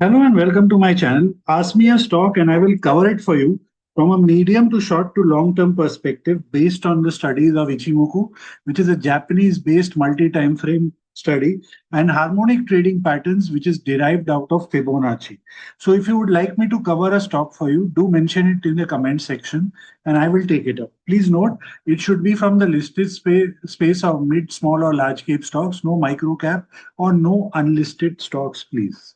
Hello and welcome to my channel. Ask me a stock and I will cover it for you from a medium to short to long term perspective based on the studies of Ichimoku, which is a Japanese based multi time frame study, and Harmonic Trading Patterns, which is derived out of Fibonacci. So, if you would like me to cover a stock for you, do mention it in the comment section and I will take it up. Please note it should be from the listed space of mid, small, or large cap stocks, no micro cap or no unlisted stocks, please.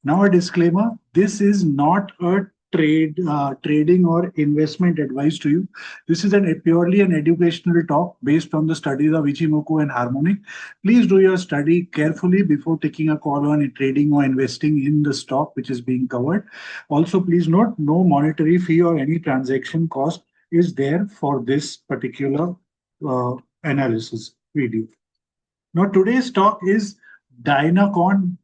Now, a disclaimer: this is not a trading or investment advice to you. This is a purely an educational talk based on the studies of Ichimoku and Harmonic. Please do your study carefully before taking a call on trading or investing in the stock which is being covered. Also, please note no monetary fee or any transaction cost is there for this particular analysis video. Now, today's talk is Dynacon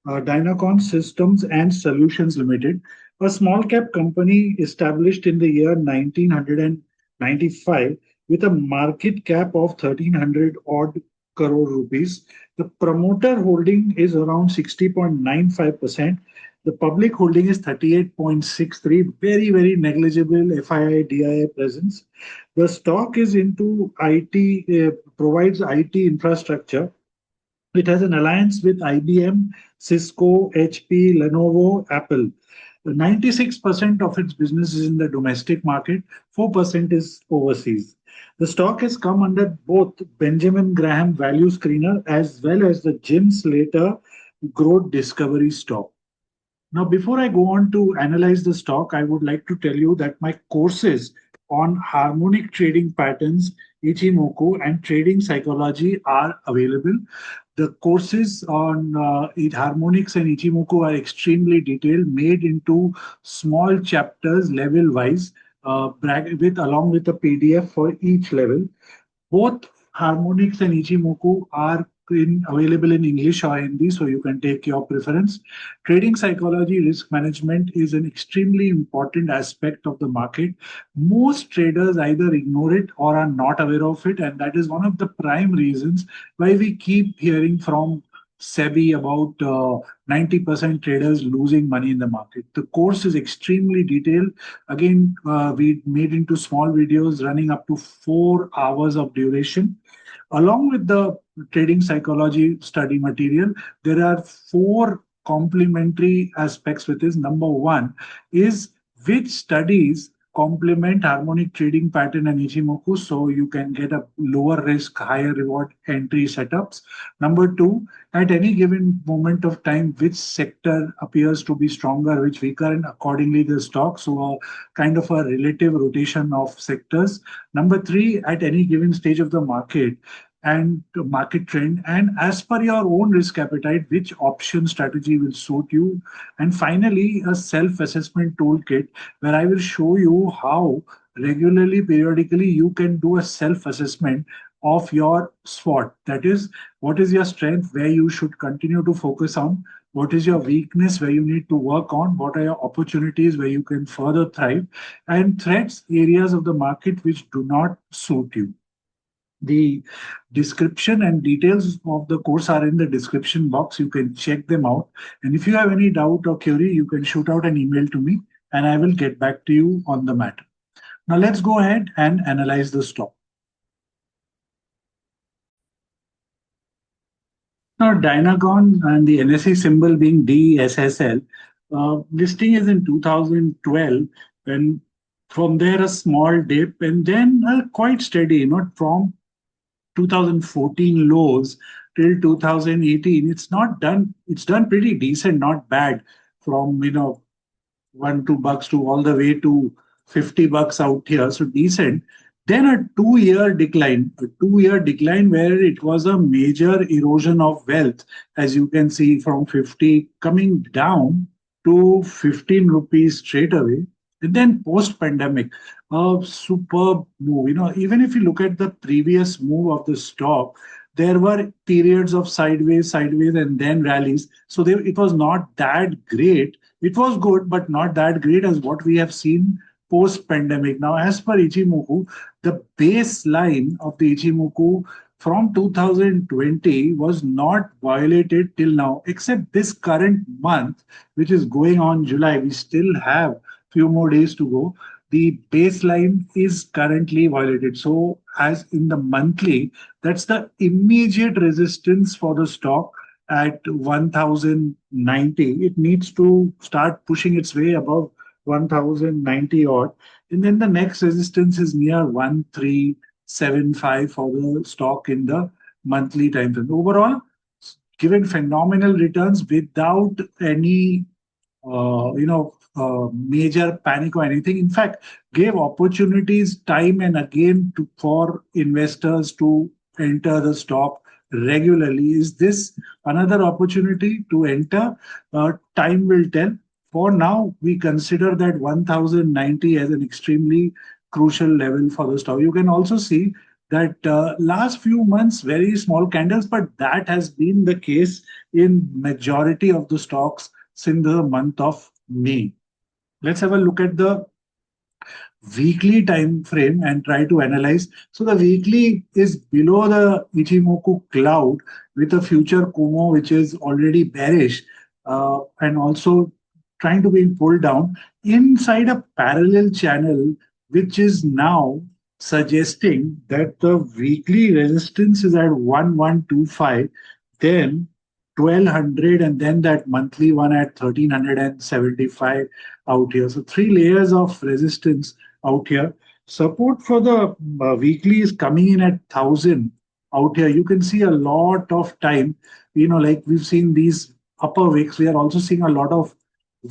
DYNACONS Systems and Solutions Limited, a small cap company established in the year 1995 with a market cap of 1300 odd crore rupees. The promoter holding is around 60.95%. The public holding is 38.63, very, very negligible FII, DII presence. The stock is into IT, provides IT infrastructure. It has an alliance with IBM, Cisco, HP, Lenovo, Apple. 96% of its business is in the domestic market, 4% is overseas. The stock has come under both Benjamin Graham Value Screener as well as the Jim Slater Growth Discovery stock. Now, before I go on to analyze the stock, I would like to tell you that my courses on harmonic trading patterns, Ichimoku, and trading psychology are available. The courses on harmonics and Ichimoku are extremely detailed, made into small chapters level wise, along with a PDF for each level. Both harmonics and Ichimoku are available in English or Hindi, so you can take your preference. Trading psychology, risk management is an extremely important aspect of the market. Most traders either ignore it or are not aware of it, and that is one of the prime reasons why we keep hearing from SEBI about 90% traders losing money in the market. The course is extremely detailed. Again, we made into small videos running up to 4 hours of duration. Along with the trading psychology study material, there are 4 complementary aspects with this. Number one is which studies complement harmonic trading pattern and Ichimoku so you can get a lower risk, higher reward entry setups. Number two, at any given moment of time, which sector appears to be stronger, which weaker, and accordingly the stock. So a kind of a relative rotation of sectors. Number three, at any given stage of the market, and market trend, and as per your own risk appetite, which option strategy will suit you. And finally, a self-assessment toolkit where I will show you how regularly, periodically, you can do a self-assessment of your SWOT. That is, what is your strength, where you should continue to focus on, what is your weakness, where you need to work on, what are your opportunities where you can further thrive, and threats, areas of the market which do not suit you. The description and details of the course are in the description box. You can check them out. And if you have any doubt or query, you can shoot out an email to me and I will get back to you on the matter. Now let's go ahead and analyze the stock. Now, Dynacon and the NSE symbol being DSSL, listing is in 2012, and from there a small dip and then quite steady, not from 2014 lows till 2018. It's done pretty decent, not bad, from $1-2 to all the way to $50 out here, so decent. Then a 2-year decline, where it was a major erosion of wealth, as you can see, from 50 coming down to 15 rupees straight away. And then post-pandemic, a superb move. Even if you look at the previous move of the stock, there were periods of sideways, and then rallies. So it was not that great. It was good, but not that great as what we have seen post-pandemic. Now, as per Ichimoku, the baseline of the Ichimoku from 2020 was not violated till now, except this current month, which is going on July. We still have few more days to go. The baseline is currently violated. So, as in the monthly, that's the immediate resistance for the stock at 1090. It needs to start pushing its way above 1090 odd. And then the next resistance is near 1375 for the stock in the monthly time frame. Overall, given phenomenal returns without any major panic or anything. In fact, gave opportunities time and again for investors to enter the stock regularly. Is this another opportunity to enter? Time will tell. For now, we consider that 1090 as an extremely crucial level for the stock. You can also see that last few months, very small candles, but that has been the case in majority of the stocks since the month of May. Let's have a look at the weekly time frame and try to analyze. So the weekly is below the Ichimoku cloud with a future Kumo which is already bearish and also trying to be pulled down inside a parallel channel which is now suggesting that the weekly resistance is at 1125, then 1200, and then that monthly one at 1375 out here. So three layers of resistance out here. Support for the weekly is coming in at 1000 out here. You can see a lot of time, like we've seen these upper wicks. We are also seeing a lot of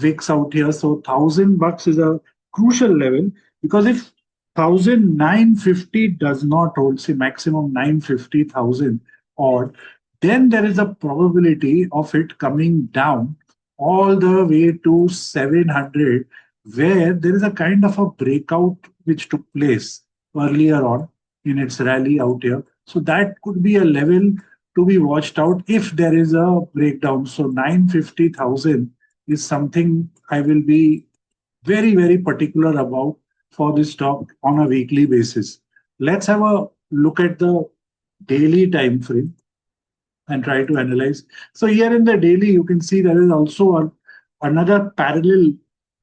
wicks out here. So $1,000 is a crucial level, because if 1950 does not hold, say maximum 950,000 odd, then there is a probability of it coming down all the way to 700, where there is a kind of a breakout which took place earlier on in its rally out here. So that could be a level to be watched out if there is a breakdown. So 950,000 is something I will be very, very particular about for this stock on a weekly basis. Let's have a look at the daily time frame and try to analyze. So here in the daily, you can see there is also another parallel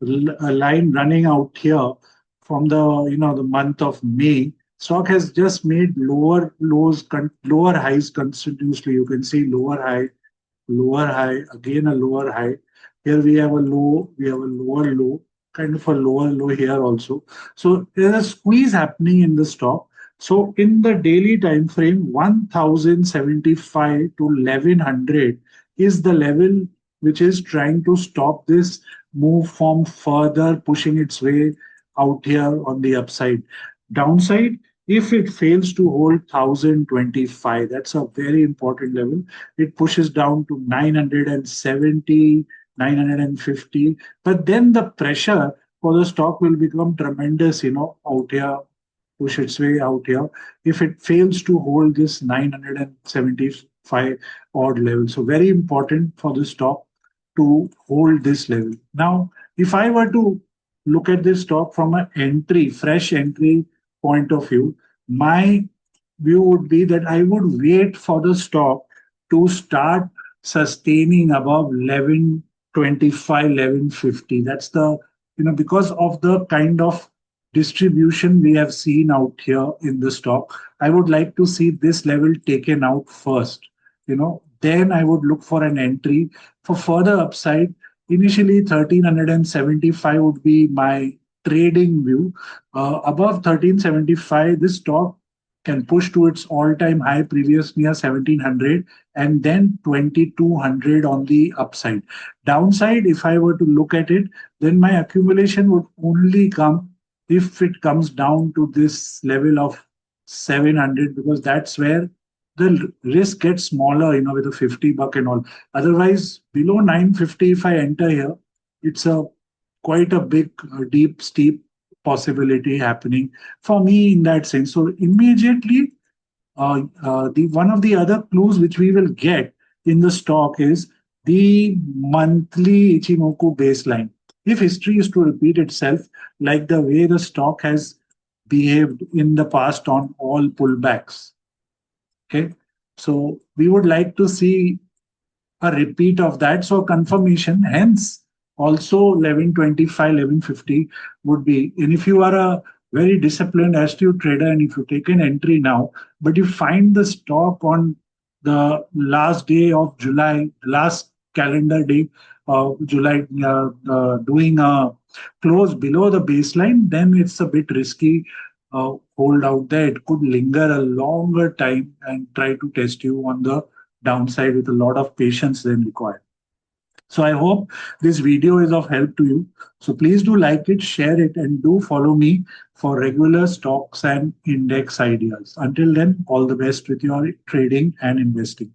line running out here from the month of May. Stock has just made lower lows, lower highs continuously. You can see lower high, again a lower high. Here we have a low, we have a lower low, kind of a lower low here also. So there's a squeeze happening in the stock. So in the daily time frame, 1075 to 1100 is the level which is trying to stop this move from further pushing its way out here on the upside. Downside, if it fails to hold 1025, that's a very important level. It pushes down to 970, 950, but then the pressure for the stock will become tremendous, out here, push its way out here, if it fails to hold this 975 odd level. So very important for the stock to hold this level. Now, if I were to look at this stock from an fresh entry point of view, my view would be that I would wait for the stock to start sustaining above 1125, 1150. That's the, because of the kind of distribution we have seen out here in the stock, I would like to see this level taken out first. Then I would look for an entry for further upside. Initially, 1375 would be my trading view. Above 1375, this stock can push to its all-time high previous near 1700 and then 2200 on the upside. Downside, if I were to look at it, then my accumulation would only come if it comes down to this level of 700, because that's where the risk gets smaller, with a $50 and all. Otherwise, below 950, if I enter here, it's quite a big, deep, steep possibility happening for me in that sense. So immediately, the one of the other clues which we will get in the stock is the monthly Ichimoku baseline. If history is to repeat itself, like the way the stock has behaved in the past on all pullbacks, Okay, so we would like to see a repeat of that. So confirmation, hence also 1125, 1150 would be. And if you are a very disciplined astute trader and if you take an entry now, but you find the stock on the last day of July, last calendar day of July, doing a close below the baseline, then it's a bit risky. Hold out there. It could linger a longer time and try to test you on the downside with a lot of patience then required. So I hope this video is of help to you. So please do like it, share it, and do follow me for regular stocks and index ideas. Until then, all the best with your trading and investing.